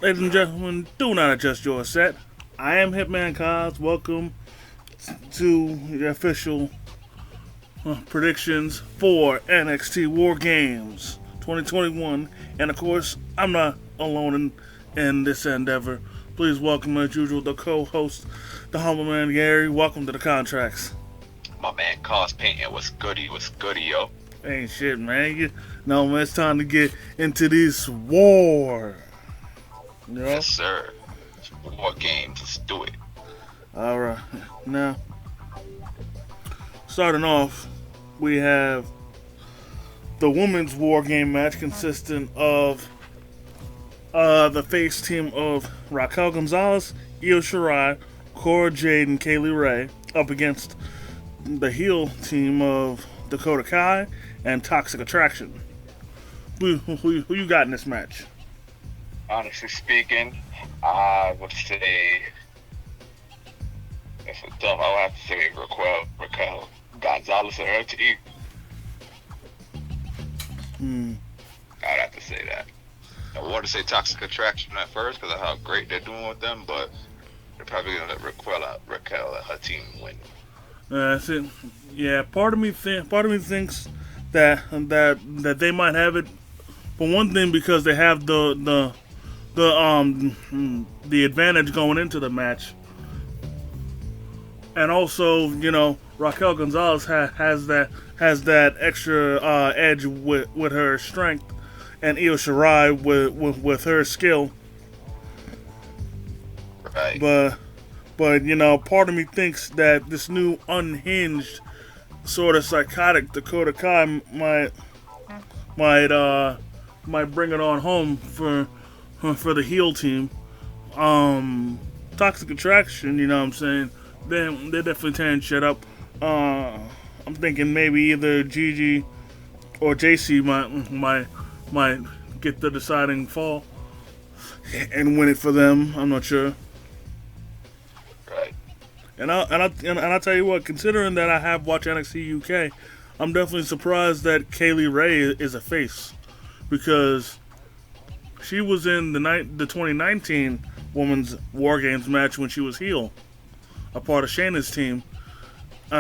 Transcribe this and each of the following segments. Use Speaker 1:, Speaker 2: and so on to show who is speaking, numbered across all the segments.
Speaker 1: Ladies and gentlemen, do not adjust your set. I am Hitman Cos. Welcome to the official predictions for NXT War Games 2021. And of course, I'm not alone in this endeavor. Please welcome, as usual, the co-host, the humble man Gary. Welcome to the contracts.
Speaker 2: My man Cos Painting was goody, yo.
Speaker 1: Ain't shit, man. No, man, it's time to get into this war. You know?
Speaker 2: Yes, sir. War games, let's do it.
Speaker 1: All right. Now, starting off, we have the women's war game match consisting of the face team of Raquel Gonzalez, Io Shirai, Cora Jade, and Kaylee Ray up against the heel team of Dakota Kai and Toxic Attraction. Who you got in this match?
Speaker 2: Honestly speaking, I would say if it's dumb, I would have to say Raquel Gonzalez and her team. I'd have to say that. I wanted to say Toxic Attraction at first because of how great they're doing with them, but they're probably gonna let Raquel and her team win.
Speaker 1: That's it. Yeah, part of me thinks that they might have it. For one thing, because they have the advantage going into the match, and also Raquel Gonzalez has that extra edge with her strength, and Io Shirai with her skill.
Speaker 2: Right.
Speaker 1: But part of me thinks that this new unhinged, sort of psychotic Dakota Kai might bring it on home for the heel team. Toxic Attraction, you know what I'm saying? They're definitely tearing shit up. I'm thinking maybe either Gigi or JC might get the deciding fall and win it for them. I'm not sure.
Speaker 2: Right.
Speaker 1: And I tell you what, considering that I have watched NXT UK, I'm definitely surprised that Kaylee Ray is a face, because she was in the 2019 Women's War Games match when she was heel, a part of Shayna's team. You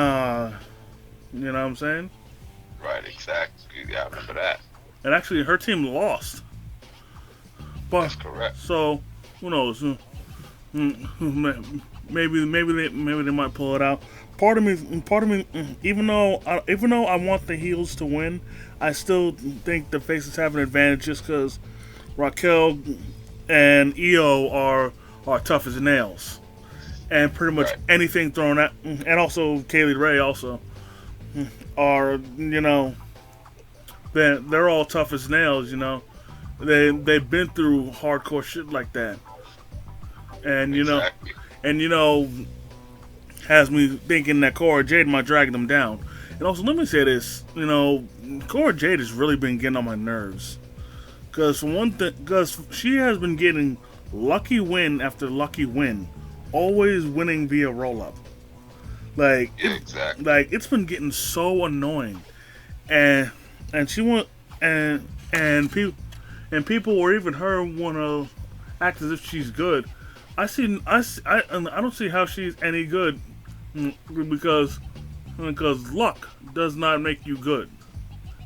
Speaker 1: know what I'm saying?
Speaker 2: Right, exactly. Yeah, I remember that.
Speaker 1: And actually, her team lost. But
Speaker 2: That's correct.
Speaker 1: so who knows? Maybe they might pull it out. Part of me, even though I want the heels to win, I still think the faces have an advantage just because Raquel and Io are tough as nails, and pretty much
Speaker 2: Right.
Speaker 1: anything thrown at, and also Kaylee Ray also are they're all tough as nails. They've been through hardcore shit like that, and
Speaker 2: Exactly.
Speaker 1: and has me thinking that Cora Jade might drag them down. And also, let me say this: Cora Jade has really been getting on my nerves. Because for one thing, because she has been getting lucky win after lucky win, always winning via roll up.
Speaker 2: Yeah, exactly.
Speaker 1: It's been getting so annoying, and she want and people or even her want to act as if she's good. I don't see how she's any good, because luck does not make you good.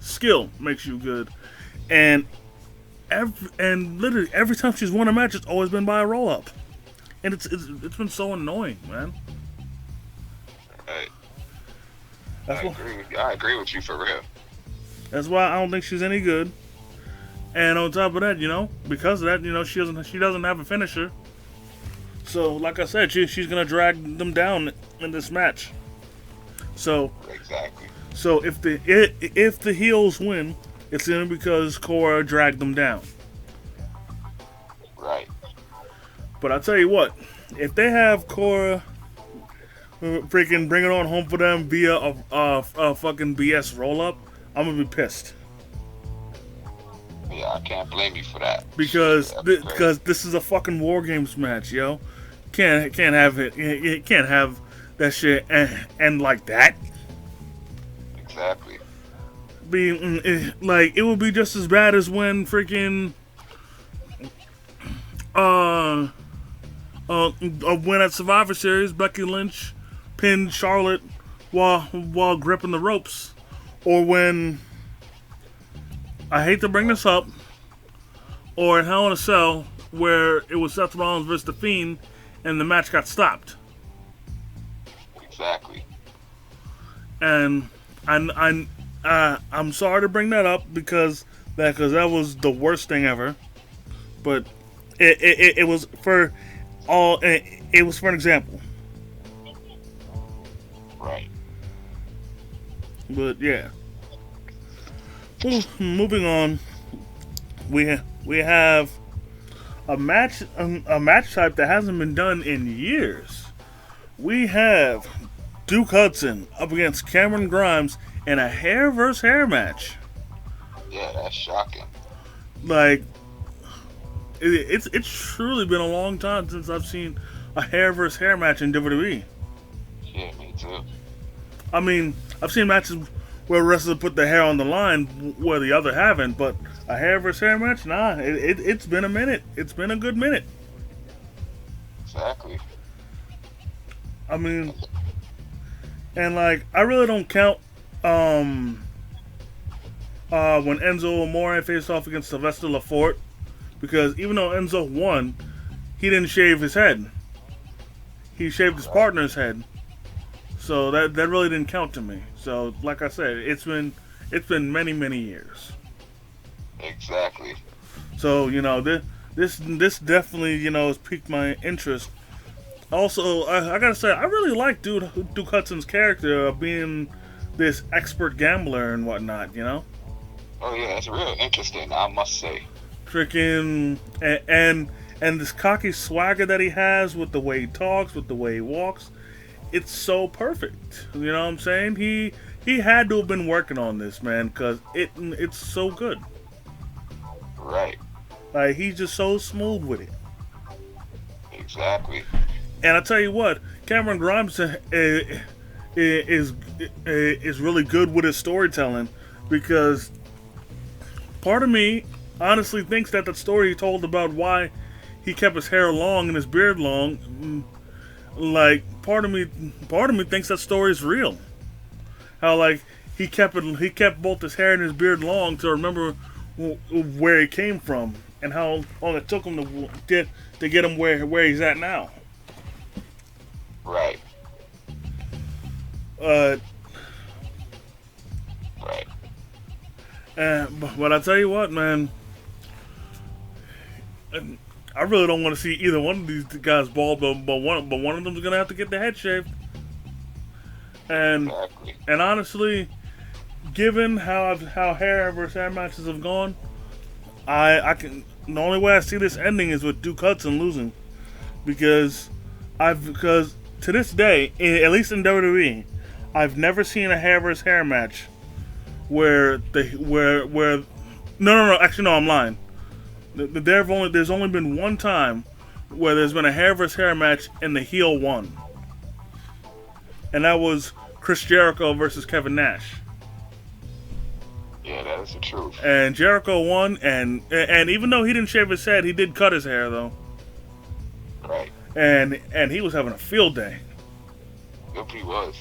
Speaker 1: Skill makes you good, and literally every time she's won a match, it's always been by a roll up, and it's been so annoying, man.
Speaker 2: Right.
Speaker 1: That's why
Speaker 2: I agree with you for real.
Speaker 1: I don't think she's any good. And on top of that, because of that, she doesn't have a finisher. So, like I said, she's gonna drag them down in this match. So,
Speaker 2: Exactly.
Speaker 1: if the heels win, it's gonna be because Cora dragged them down.
Speaker 2: Right.
Speaker 1: But I tell you what, if they have Cora freaking bring it on home for them via a fucking BS roll up, I'm gonna be pissed.
Speaker 2: Yeah, I can't blame you for that.
Speaker 1: Because
Speaker 2: That'd be great.
Speaker 1: because this is a fucking War Games match, yo. Can't have it. You can't have that shit and like that.
Speaker 2: Exactly.
Speaker 1: Like, it would be just as bad as when freaking win at Survivor Series, Becky Lynch pinned Charlotte while gripping the ropes, or when, I hate to bring this up, or in Hell in a Cell where it was Seth Rollins versus The Fiend and the match got stopped.
Speaker 2: Exactly.
Speaker 1: And I'm sorry to bring that up because that was the worst thing ever, but it was for all, it was for an example.
Speaker 2: Right.
Speaker 1: But yeah. Well, moving on, we have a match type that hasn't been done in years. We have Duke Hudson up against Cameron Grimes in a hair versus hair match.
Speaker 2: Yeah, that's shocking.
Speaker 1: Like, it's truly been a long time since I've seen a hair versus hair match in WWE.
Speaker 2: Yeah, me too.
Speaker 1: I mean, I've seen matches where wrestlers put their hair on the line where the other haven't, but a hair versus hair match, nah, it's been a minute. It's been a good minute.
Speaker 2: Exactly.
Speaker 1: I mean, and like, I really don't count when Enzo Amore faced off against Sylvester Lafort, because even though Enzo won, he didn't shave his head. He shaved his partner's head. So that really didn't count to me. So like I said, it's been many years.
Speaker 2: Exactly.
Speaker 1: So, you know, this definitely, you know, has piqued my interest. Also, I gotta say, I really like Duke Hudson's character of being this expert gambler and whatnot, you know?
Speaker 2: Oh yeah, it's real interesting, I must say.
Speaker 1: Freaking, and this cocky swagger that he has with the way he talks, with the way he walks, it's so perfect. You know what I'm saying? He had to have been working on this, man, because it's so good.
Speaker 2: Right.
Speaker 1: Like, he's just so smooth with it.
Speaker 2: Exactly.
Speaker 1: And I tell you what, Cameron Grimes is really good with his storytelling, because part of me honestly thinks that the story he told about why he kept his hair long and his beard long, like, part of me thinks that story is real. How, like, he kept both his hair and his beard long to remember where he came from and how long it took him to get him where he's at now.
Speaker 2: Right.
Speaker 1: Right. But I tell you what, man, I really don't want to see either one of these guys bald, but one of them's gonna have to get the head shaved. And
Speaker 2: Exactly.
Speaker 1: and honestly, given how hair versus hair matches have gone, I can, the only way I see this ending is with Duke Hudson losing, because to this day, at least in WWE, I've never seen a hair versus hair match where no, actually no, I'm lying. There's only been one time where there's been a hair versus hair match and the heel won, and that was Chris Jericho versus Kevin Nash.
Speaker 2: Yeah, that is the truth.
Speaker 1: And Jericho won, and even though he didn't shave his head, he did cut his hair though.
Speaker 2: Right.
Speaker 1: And he was having a field day.
Speaker 2: Yep, he was.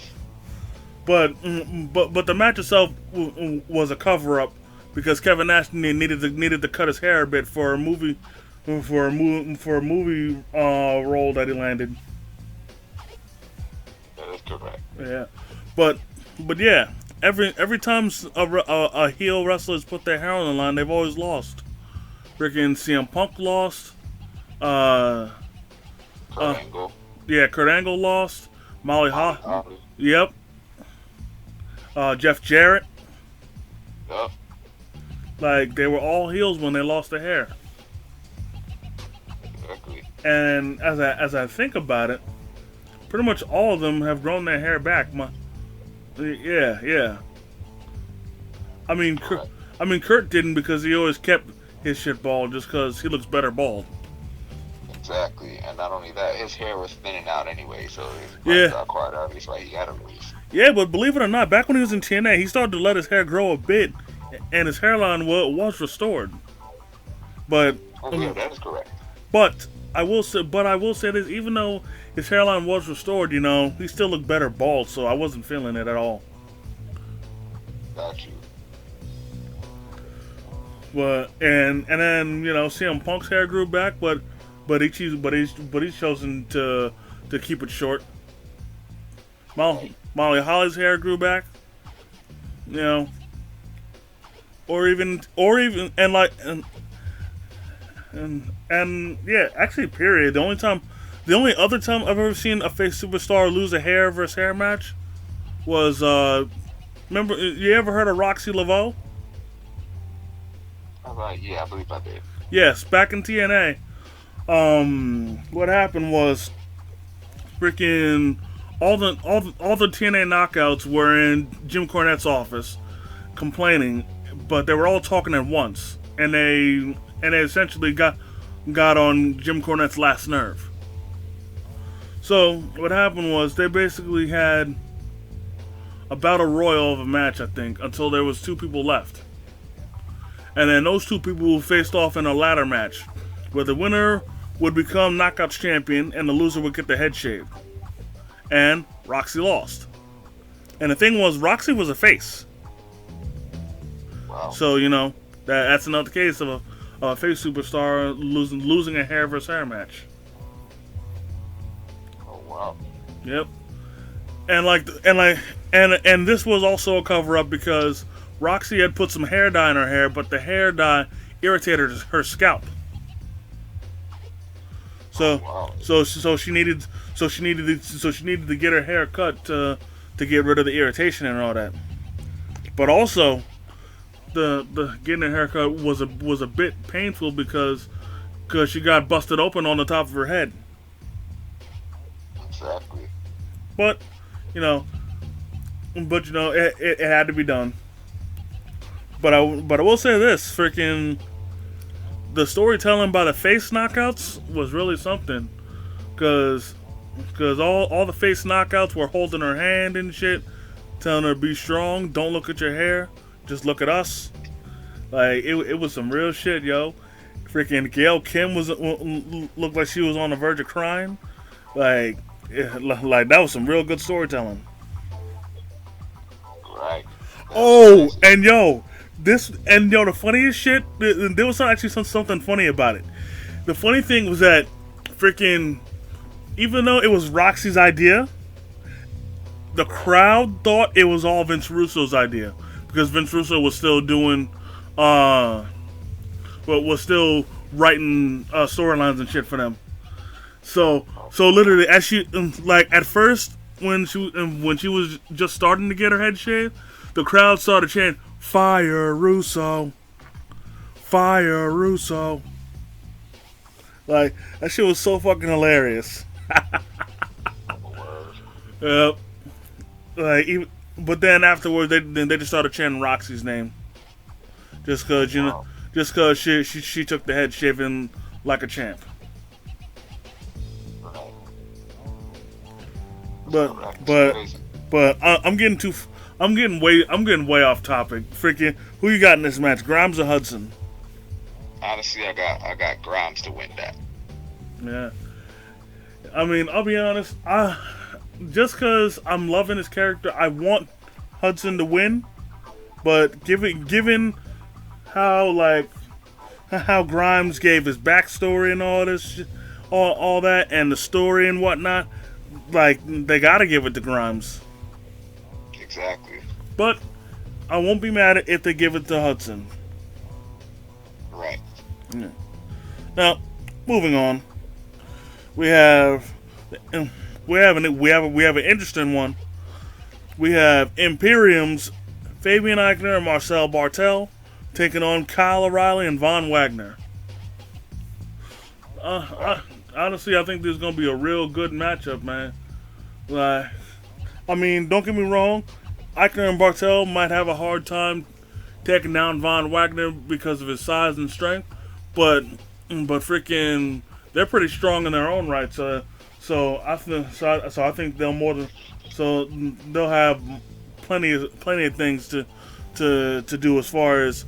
Speaker 1: But the match itself was a cover up, because Kevin Nash needed to cut his hair a bit for a movie role that he landed.
Speaker 2: That is correct.
Speaker 1: Yeah, but yeah, every time a heel wrestlers put their hair on the line, they've always lost. Freaking CM Punk lost.
Speaker 2: Kurt Angle.
Speaker 1: Yeah, Kurt Angle lost. Molly Holly. Yep. Jeff Jarrett.
Speaker 2: Yep.
Speaker 1: Like, they were all heels when they lost their hair.
Speaker 2: Exactly.
Speaker 1: And as I think about it, pretty much all of them have grown their hair back. Yeah. I mean, Kurt didn't, because he always kept his shit bald just because he looks better bald.
Speaker 2: Exactly, and not only that, his hair was thinning out anyway, so it's quite obvious why he got him released.
Speaker 1: Yeah, but believe it or not, back when he was in TNA, he started to let his hair grow a bit, and his hairline was restored. But
Speaker 2: yeah, that is correct.
Speaker 1: But I will say this: even though his hairline was restored, he still looked better bald. So I wasn't feeling it at all.
Speaker 2: Got you.
Speaker 1: But and then CM Punk's hair grew back, but he's chosen to keep it short. Molly Holly's hair grew back, you know, or even and yeah, actually, period. The only other time I've ever seen a face superstar lose a hair versus hair match was remember, you ever heard of Roxy Laveau?
Speaker 2: Yeah, I believe I did.
Speaker 1: Yes, back in TNA. What happened was freaking all the TNA knockouts were in Jim Cornette's office complaining, but they were all talking at once, and they essentially got on Jim Cornette's last nerve. So what happened was they basically had about a royal of a match, I think, until there was two people left. And then those two people faced off in a ladder match, where the winner would become Knockouts champion and the loser would get the head shaved. And Roxy lost. And the thing was, Roxy was a face.
Speaker 2: Wow.
Speaker 1: So, that's another case of a face superstar losing a hair versus hair match.
Speaker 2: Oh wow.
Speaker 1: Yep. And this was also a cover up because Roxy had put some hair dye in her hair, but the hair dye irritated her scalp. So,
Speaker 2: wow.
Speaker 1: so she needed to get her hair cut to get rid of the irritation and all that. But also, the getting a haircut was a bit painful because she got busted open on the top of her head.
Speaker 2: Exactly.
Speaker 1: But it had to be done. But I will say this: freaking the storytelling by the face knockouts was really something, because all the face knockouts were holding her hand and shit, telling her be strong, don't look at your hair, just look at us. Like it was some real shit, yo. Freaking Gail Kim looked like she was on the verge of crying. Like that was some real good storytelling.
Speaker 2: Right.
Speaker 1: Oh, and the funniest shit, there was actually something funny about it. The funny thing was that freaking, even though it was Roxy's idea, the crowd thought it was all Vince Russo's idea, because Vince Russo was still doing, was still writing storylines and shit for them. So literally, as she at first when she was just starting to get her head shaved, the crowd started chanting, "Fire Russo! Fire Russo!" Like, that shit was so fucking hilarious. Yep. But then afterwards, they just started chanting Roxy's name, just cause she took the head shaving like a champ. But I'm getting way off topic. Freaking, who you got in this match, Grimes or Hudson?
Speaker 2: Honestly, I got Grimes to win that.
Speaker 1: Yeah. I mean, I'll be honest. Just because I'm loving his character, I want Hudson to win. But given how Grimes gave his backstory and all this, all that, and the story and whatnot, they gotta give it to Grimes.
Speaker 2: Exactly.
Speaker 1: But I won't be mad if they give it to Hudson.
Speaker 2: Right.
Speaker 1: Yeah. Now, moving on, we have an interesting one. We have Imperium's Fabian Eichner and Marcel Bartel taking on Kyle O'Reilly and Von Wagner. Honestly, I think this is gonna be a real good matchup, man. I mean, don't get me wrong, Eichner and Bartel might have a hard time taking down Von Wagner because of his size and strength, but freaking, they're pretty strong in their own right. So I think they'll have plenty of things to do as far as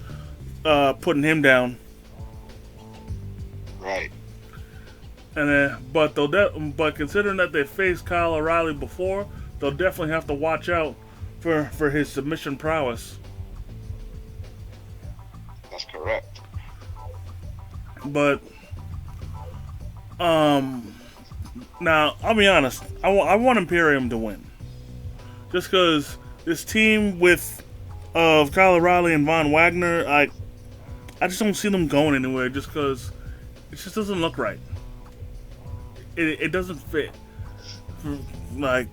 Speaker 1: putting him down.
Speaker 2: Right.
Speaker 1: And then, but considering that they faced Kyle O'Reilly before, they'll definitely have to watch out for his submission prowess.
Speaker 2: That's correct.
Speaker 1: But now I'll be honest, I want Imperium to win, just because this team with of Kyle O'Reilly and Von Wagner, I just don't see them going anywhere, just because it just doesn't look right. It doesn't fit. Like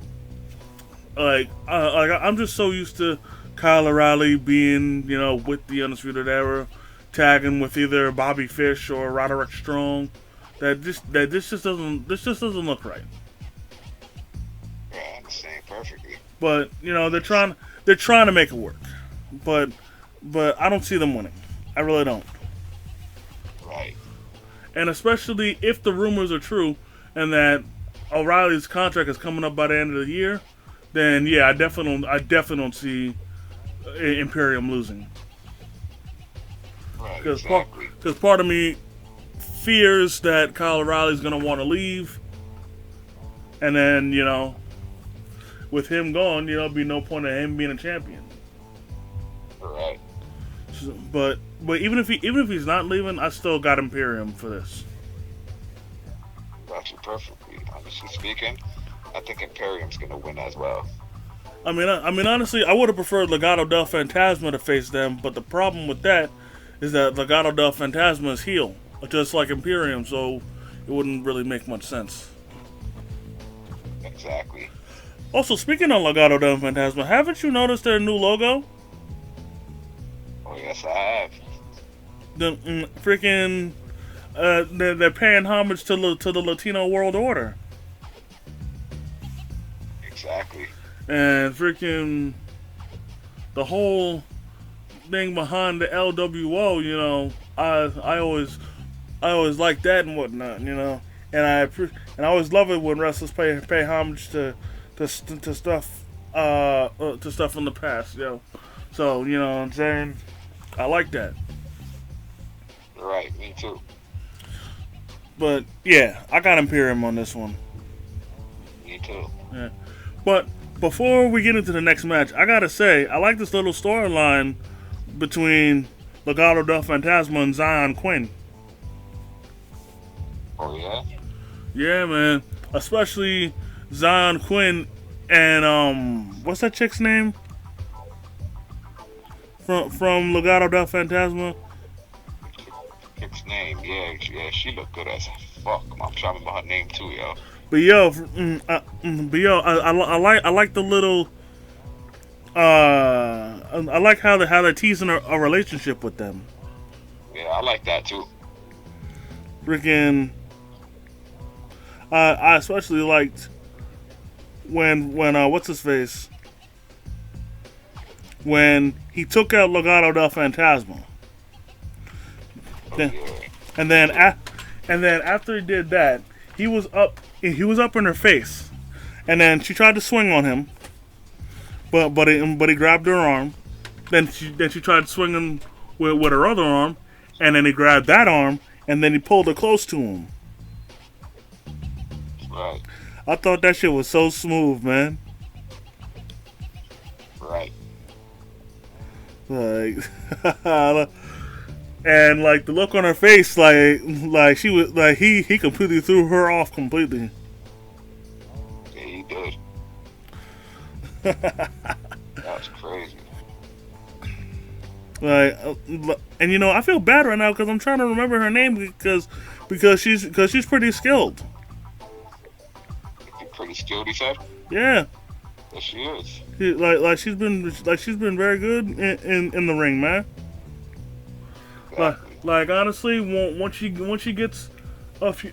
Speaker 1: I'm just so used to Kyle O'Reilly being, with the Undisputed Era, tagging with either Bobby Fish or Roderick Strong. This just doesn't look right.
Speaker 2: Yeah, I understand perfectly.
Speaker 1: But they're trying to make it work. But I don't see them winning. I really don't.
Speaker 2: Right.
Speaker 1: And especially if the rumors are true and that O'Reilly's contract is coming up by the end of the year, then yeah, I definitely don't see Imperium losing.
Speaker 2: Right.
Speaker 1: Because
Speaker 2: Exactly.
Speaker 1: part of me fears that Kyle O'Reilly's going to want to leave, and then with him gone, there'll be no point in him being a champion.
Speaker 2: Right.
Speaker 1: So, but even if he's not leaving, I still got Imperium for this.
Speaker 2: Got you perfectly. Honestly speaking, I think Imperium's gonna win as well.
Speaker 1: I mean, honestly, I would have preferred Legado del Fantasma to face them, but the problem with that is that Legado del Fantasma is heel, just like Imperium, so it wouldn't really make much sense.
Speaker 2: Exactly.
Speaker 1: Also, speaking of Legado del Fantasma, haven't you noticed their new logo?
Speaker 2: Oh yes, I have.
Speaker 1: The freaking they're paying homage to the Latino World Order,
Speaker 2: Exactly.
Speaker 1: and freaking the whole thing behind the LWO. I always like that and whatnot. And I always love it when wrestlers pay homage to stuff to stuff from the past. So what I'm saying, I like that.
Speaker 2: Right. Me too.
Speaker 1: But yeah, I got Imperium on this one.
Speaker 2: Me too.
Speaker 1: Yeah. But before we get into the next match, I gotta say, I like this little storyline between Legado del Fantasma and Zion Quinn.
Speaker 2: Oh yeah.
Speaker 1: Yeah, man. Especially Zion Quinn and what's that chick's name? From Legado del Fantasma.
Speaker 2: Chick's name. Yeah. She looked good as fuck. I'm trying to remember her name too, yo.
Speaker 1: But I like the little. I like how they're teasing a relationship with them.
Speaker 2: Yeah, I like that too.
Speaker 1: Freaking. I especially liked when what's his face, when he took out Legado del Fantasma.
Speaker 2: Oh,
Speaker 1: Then-
Speaker 2: yeah.
Speaker 1: And then after he did that, he was up in her face, and then she tried to swing on him, but he grabbed her arm. Then she tried to swing him with her other arm, and then he grabbed that arm, and then he pulled her close to him.
Speaker 2: Right.
Speaker 1: I thought that shit was so smooth, man.
Speaker 2: Right.
Speaker 1: Like, and like the look on her face, like she was like he completely threw her off completely.
Speaker 2: Yeah, he did. That's crazy.
Speaker 1: Like, and I feel bad right now because I'm trying to remember her name because she's pretty skilled.
Speaker 2: She's pretty skilled, he said.
Speaker 1: Yeah,
Speaker 2: Yes, she is.
Speaker 1: she's been very good in the ring, man.
Speaker 2: Exactly.
Speaker 1: Like honestly, once she gets a few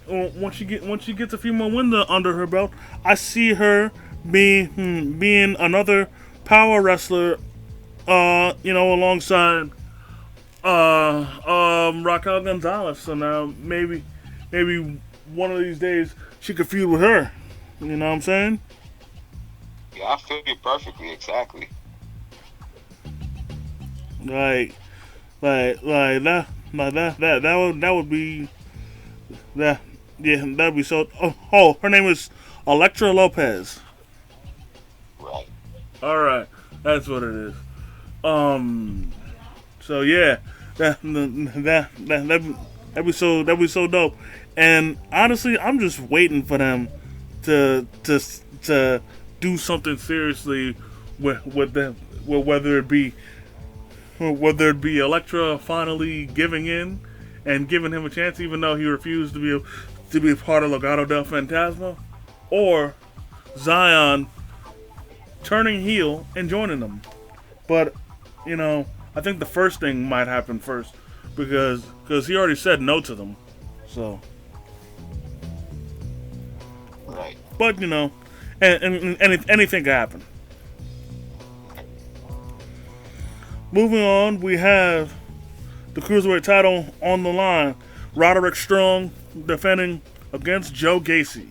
Speaker 1: more wins under her belt, I see her being another power wrestler. Alongside Raquel Gonzalez. So now maybe one of these days she could feud with her. You know what I'm saying?
Speaker 2: Yeah, I feel you perfectly. Exactly.
Speaker 1: That would be Yeah, that'd be so. Oh, her name is Electra Lopez.
Speaker 2: Right.
Speaker 1: All right, that's what it is. Um. So yeah, that'd be so dope. And honestly, I'm just waiting for them to do something seriously with them, whether it be Elektra finally giving in and giving him a chance, even though he refused to be a part of Legado del Fantasma, or Zion turning heel and joining them. But you know, I think the first thing might happen first because he already said no to them. So,
Speaker 2: Right.
Speaker 1: but you know, and anything can happen. Moving on, we have the Cruiserweight title on the line. Roderick Strong defending against Joe Gacy.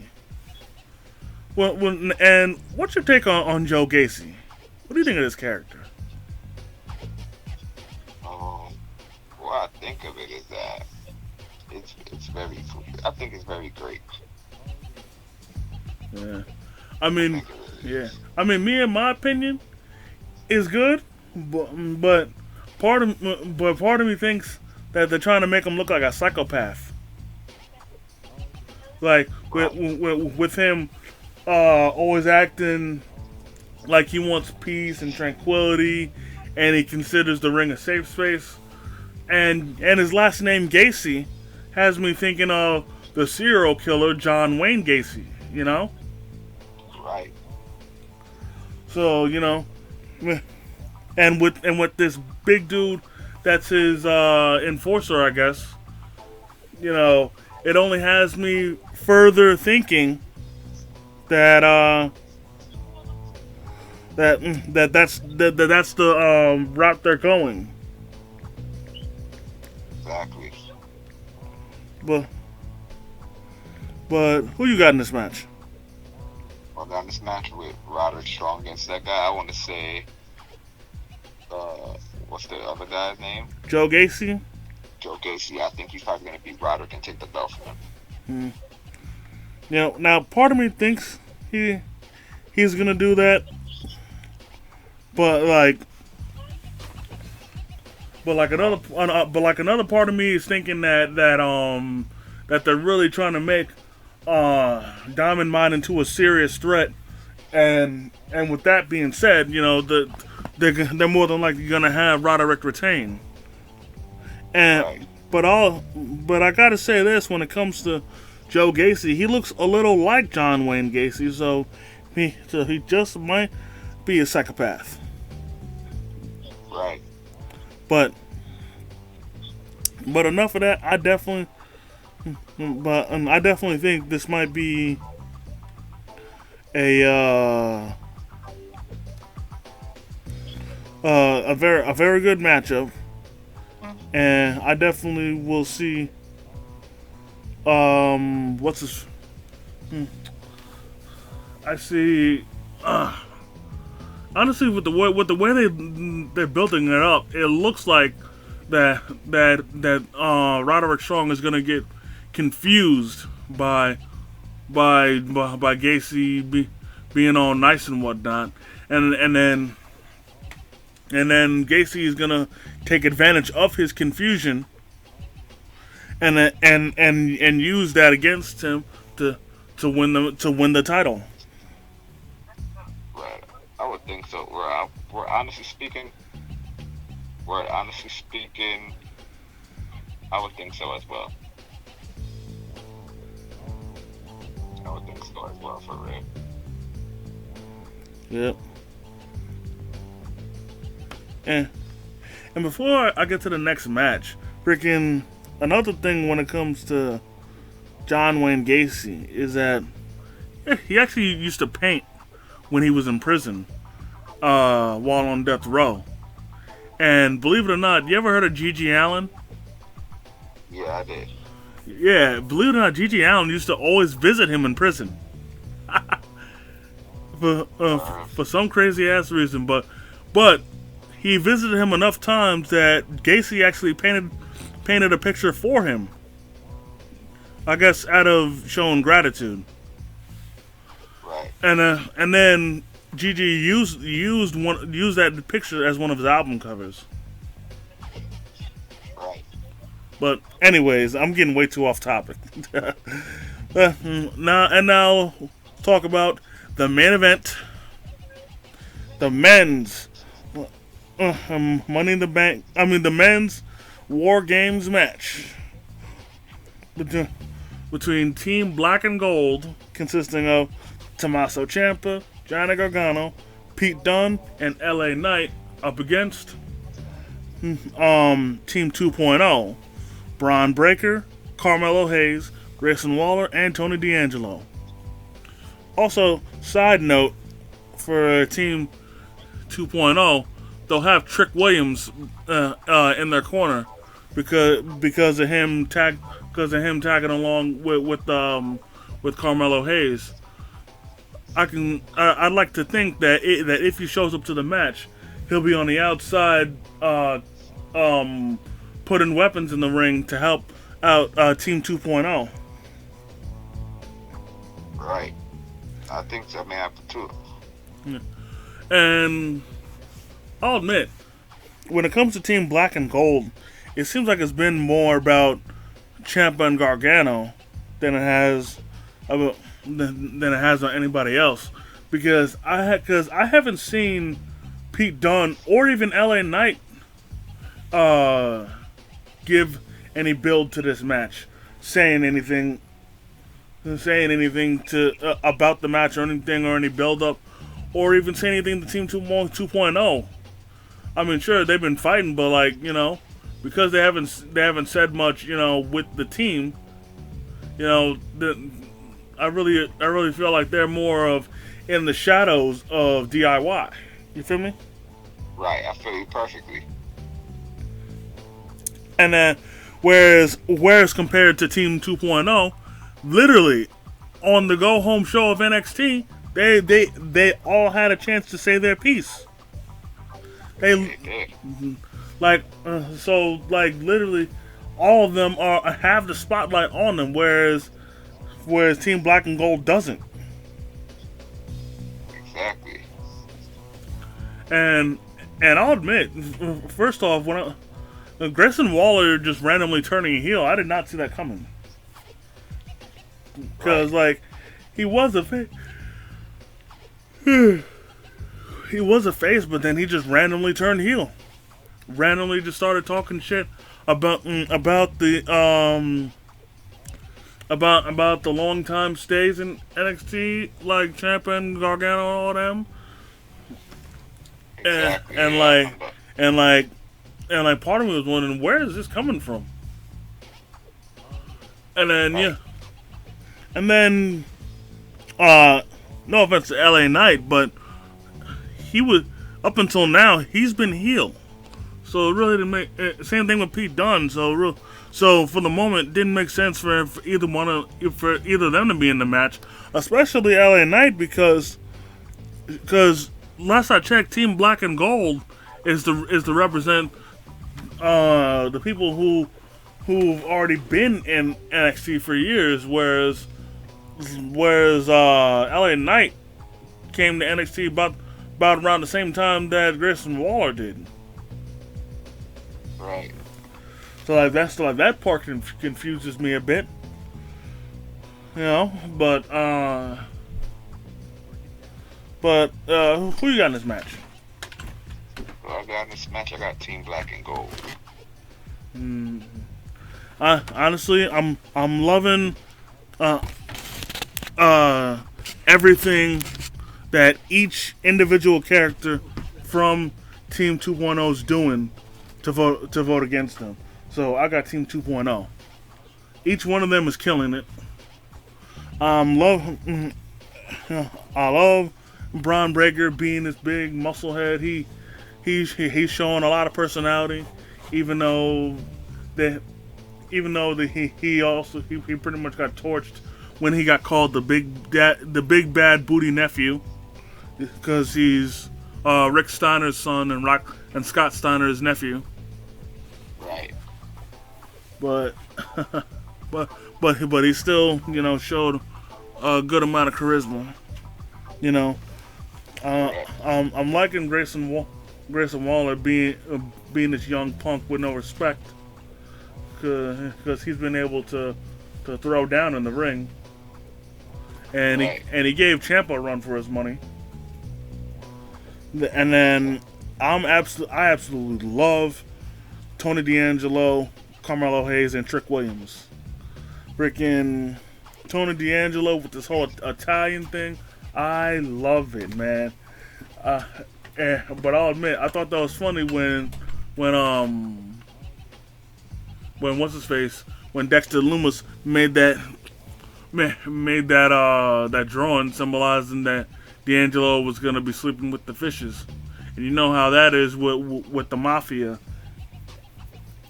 Speaker 1: And what's your take on Joe Gacy? What do you think of this character?
Speaker 2: What I think of it is that it's very. I think it's very great.
Speaker 1: Yeah, I
Speaker 2: I
Speaker 1: mean,
Speaker 2: think it really
Speaker 1: yeah,
Speaker 2: is.
Speaker 1: I mean, me and my opinion is good, but part of me thinks that they're trying to make him look like a psychopath. Like
Speaker 2: Right.
Speaker 1: with him always acting like he wants peace and tranquility, and he considers the ring a safe space. And his last name Gacy has me thinking of the serial killer John Wayne Gacy. You know,
Speaker 2: Right.
Speaker 1: so you know, and with this big dude that's his enforcer, I guess. You know, it only has me further thinking that that's the route they're going.
Speaker 2: Exactly.
Speaker 1: But who you got in this match?
Speaker 2: Well, down this match with Roderick Strong against that guy, I want to say, what's the other guy's name?
Speaker 1: Joe Gacy.
Speaker 2: Joe Gacy. I think he's probably going to beat Roderick and take the belt from him.
Speaker 1: You know, now part of me thinks he's gonna do that, but another part of me is thinking that they're really trying to make Diamond Mine into a serious threat, and with that being said, you know they're more than likely gonna have Roderick retain. And
Speaker 2: Right.
Speaker 1: but I gotta say this: when it comes to Joe Gacy, he looks a little like John Wayne Gacy, so he just might be a psychopath.
Speaker 2: Right.
Speaker 1: But enough of that. I definitely think this might be a very good matchup, and I definitely will see. What's this? I see. Honestly, with the way they're building it up, it looks like that Roderick Strong is gonna get confused by Gacy being all nice and whatnot, and then Gacy is gonna take advantage of his confusion and use that against him to win the title.
Speaker 2: Right. I would think so. We're honestly speaking, I would think so as well. I would think so as well, for real.
Speaker 1: Yep. And before I get to the next match, freaking another thing when it comes to John Wayne Gacy is that he actually used to paint when he was in prison, while on death row. And believe it or not, you ever heard of Gigi Allen?
Speaker 2: Yeah, I did.
Speaker 1: Yeah, believe it or not, Gigi Allen used to always visit him in prison. For some crazy ass reason, but he visited him enough times that Gacy actually painted a picture for him. I guess out of showing gratitude.
Speaker 2: Right.
Speaker 1: And then Gigi used that picture as one of his album covers.
Speaker 2: Right.
Speaker 1: But anyways, I'm getting way too off topic. Now talk about the main event, the men's Money in the Bank. I mean the men's War Games match between Team Black and Gold, consisting of Tommaso Ciampa, Johnny Gargano, Pete Dunne, and LA Knight, up against Team 2.0, Braun Breaker, Carmelo Hayes, Grayson Waller, and Tony D'Angelo. Also, side note for Team 2.0, they'll have Trick Williams in their corner because of him tagging along with Carmelo Hayes. I'd like to think that if he shows up to the match, he'll be on the outside, putting weapons in the ring to help out Team 2.0.
Speaker 2: Right. I think that may happen too.
Speaker 1: Yeah. And I'll admit, when it comes to Team Black and Gold, it seems like it's been more about Ciampa and Gargano than it has about anybody else. Because I haven't seen Pete Dunne or even LA Knight give any build to this match, saying anything to about the match or anything or any build up, or even say anything to Team 2.0. I mean, sure, they've been fighting, but like, because they haven't said much, with the team, I really feel like they're more of in the shadows of DIY. You feel me?
Speaker 2: Right, I feel you perfectly.
Speaker 1: And then, whereas compared to Team 2.0, literally on the go home show of NXT, they all had a chance to say their piece. Literally, all of them have the spotlight on them, whereas Team Black and Gold doesn't.
Speaker 2: Exactly.
Speaker 1: And I'll admit, first off, when Grayson Waller just randomly turning heel, I did not see that coming. Because he was a face. He was a face, but then he just randomly turned heel. Randomly just started talking shit about the long time stays in NXT, like Ciampa and Gargano and all them.
Speaker 2: Exactly.
Speaker 1: And part of me was wondering, where is this coming from? And then and then no offense to LA Knight, but he was, up until now, he's been heel. So it really didn't make same thing with Pete Dunne. So for the moment, it didn't make sense for either of them to be in the match, especially LA Knight, because last I checked, Team Black and Gold is to represent the people who've already been in NXT for years, whereas LA Knight came to NXT about around the same time that Grayson Waller did.
Speaker 2: Right.
Speaker 1: So that part confuses me a bit. But who you got in this match?
Speaker 2: Well, I got in this match, I got Team Black and Gold.
Speaker 1: Honestly, I'm loving everything that each individual character from Team 2.0 is doing to vote against them. So I got Team 2.0. Each one of them is killing it. I love Braun Breaker being this big muscle head. He's showing a lot of personality, even though he pretty much got torched when he got called the big bad booty nephew, because he's Rick Steiner's son and Scott Steiner's nephew.
Speaker 2: Right.
Speaker 1: But but he still showed a good amount of charisma. You know, I'm liking Grayson Waller being this young punk with no respect, because he's been able to throw down in the ring, and he gave Ciampa a run for his money. And then I absolutely love Tony D'Angelo, Carmelo Hayes, and Trick Williams. Freaking Tony D'Angelo with this whole Italian thing, I love it, man. But I'll admit, I thought that was funny when what's his face, when Dexter Lumis made that drawing symbolizing that D'Angelo was gonna be sleeping with the fishes, and you know how that is with the mafia,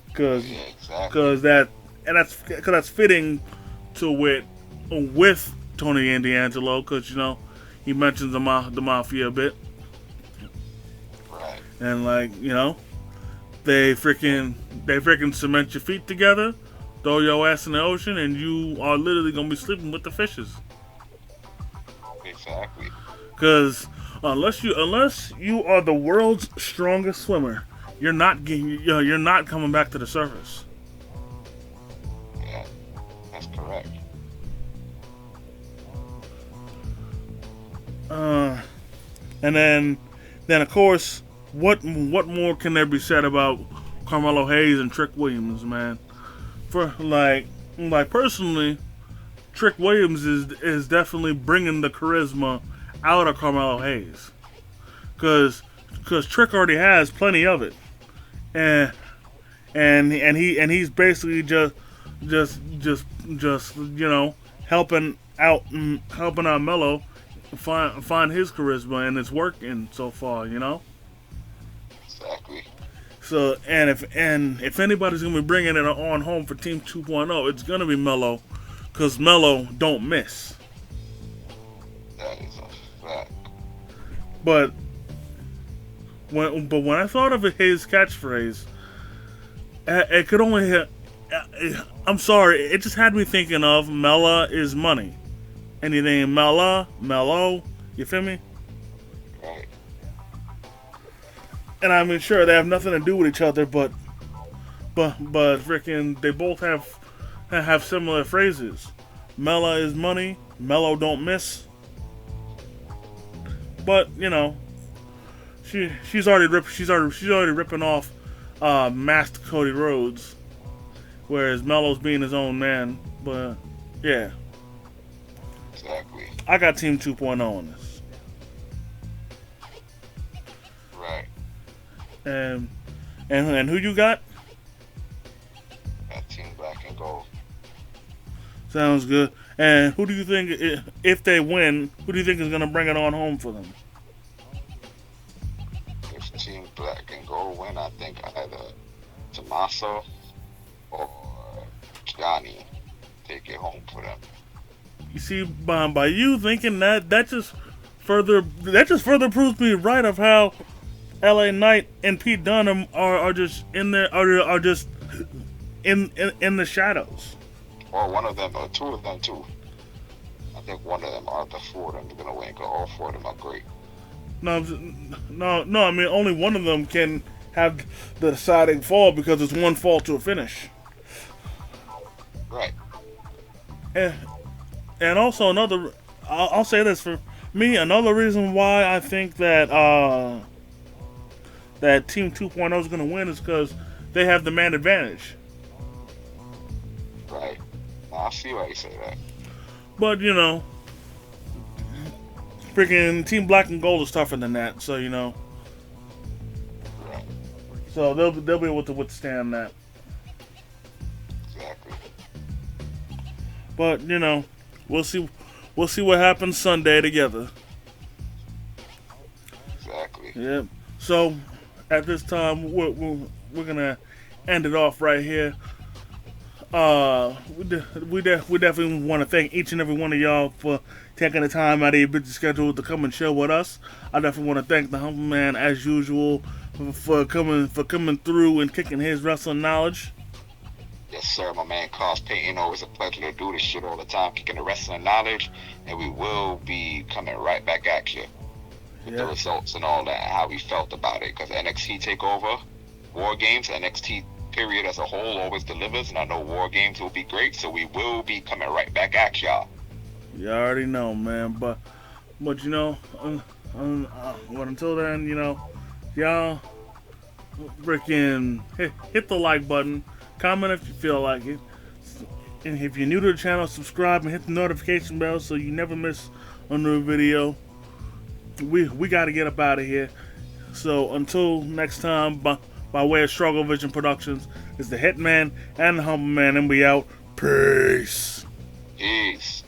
Speaker 1: because that's fitting to with Tony and D'Angelo, because he mentions the mafia a bit,
Speaker 2: right?
Speaker 1: And they freaking cement your feet together, throw your ass in the ocean, and you are literally gonna be sleeping with the fishes.
Speaker 2: Exactly.
Speaker 1: Because unless you are the world's strongest swimmer, you're not coming back to the surface.
Speaker 2: Yeah, that's correct.
Speaker 1: And then of course, what more can there be said about Carmelo Hayes and Trick Williams, man? For like personally, Trick Williams is definitely bringing the charisma out of Carmelo Hayes, because Trick already has plenty of it, and he's basically just helping out Melo find his charisma, and it's working so far,
Speaker 2: Exactly.
Speaker 1: So and if anybody's gonna be bringing it on home for Team 2.0, it's gonna be Melo, because Melo don't miss.
Speaker 2: That is a fact.
Speaker 1: But when I thought of his catchphrase, it could only hit. I'm sorry, it just had me thinking of Mela is money. Anything Mellow, you feel me?
Speaker 2: Right.
Speaker 1: And I mean, sure, they have nothing to do with each other, but freaking, they both have similar phrases. Mela is money, Mellow don't miss. But she's already ripping off masked Cody Rhodes, whereas Melo's being his own man. But yeah,
Speaker 2: exactly.
Speaker 1: I got Team 2.0 on this.
Speaker 2: Right.
Speaker 1: And who you got?
Speaker 2: That Team Black and Gold.
Speaker 1: Sounds good. And who do you think, if they win, who do you think is going to bring it on home for them?
Speaker 2: If Team Black and Gold win, I think either Tommaso or Johnny take it home for them.
Speaker 1: You see, by you thinking that just further proves me right of how LA Knight and Pete Dunne are just in there, are just in the shadows.
Speaker 2: Or one of them, or two of them too. I think one of them, or the four of them, are gonna win. Cause all four of them are great.
Speaker 1: No. I mean, only one of them can have the deciding fall, because it's one fall to a finish.
Speaker 2: Right.
Speaker 1: And also I'll say this for me, another reason why I think that that Team 2.0 is going to win is because they have the man advantage.
Speaker 2: Right. I see why you say that.
Speaker 1: But freaking Team Black and Gold is tougher than that. So
Speaker 2: Right.
Speaker 1: so they'll be able to withstand that.
Speaker 2: Exactly.
Speaker 1: But we'll see what happens Sunday together.
Speaker 2: Exactly.
Speaker 1: Yep. So at this time, we're gonna end it off right here. We definitely want to thank each and every one of y'all for taking the time out of your busy schedule to come and chill with us. I definitely want to thank the Humble Man as usual for coming through and kicking his wrestling knowledge.
Speaker 2: Yes, sir. My man, Cos Payton. Always a pleasure to do this shit all the time, kicking the wrestling knowledge, and we will be coming right back at you with the results and all that, how we felt about it. Because NXT Takeover, War Games, NXT period as a whole always delivers, and I know War Games will be great, so we will be coming right back at y'all.
Speaker 1: You already know, man. But you know, but until then, you know, y'all freaking hit the like button, comment if you feel like it, and if you're new to the channel, subscribe and hit the notification bell so you never miss a new video. We got to get up out of here. So until next time, by way of Struggle Vision Productions, it's the Hitman and the Humble Man, and we out. Peace.
Speaker 2: Peace.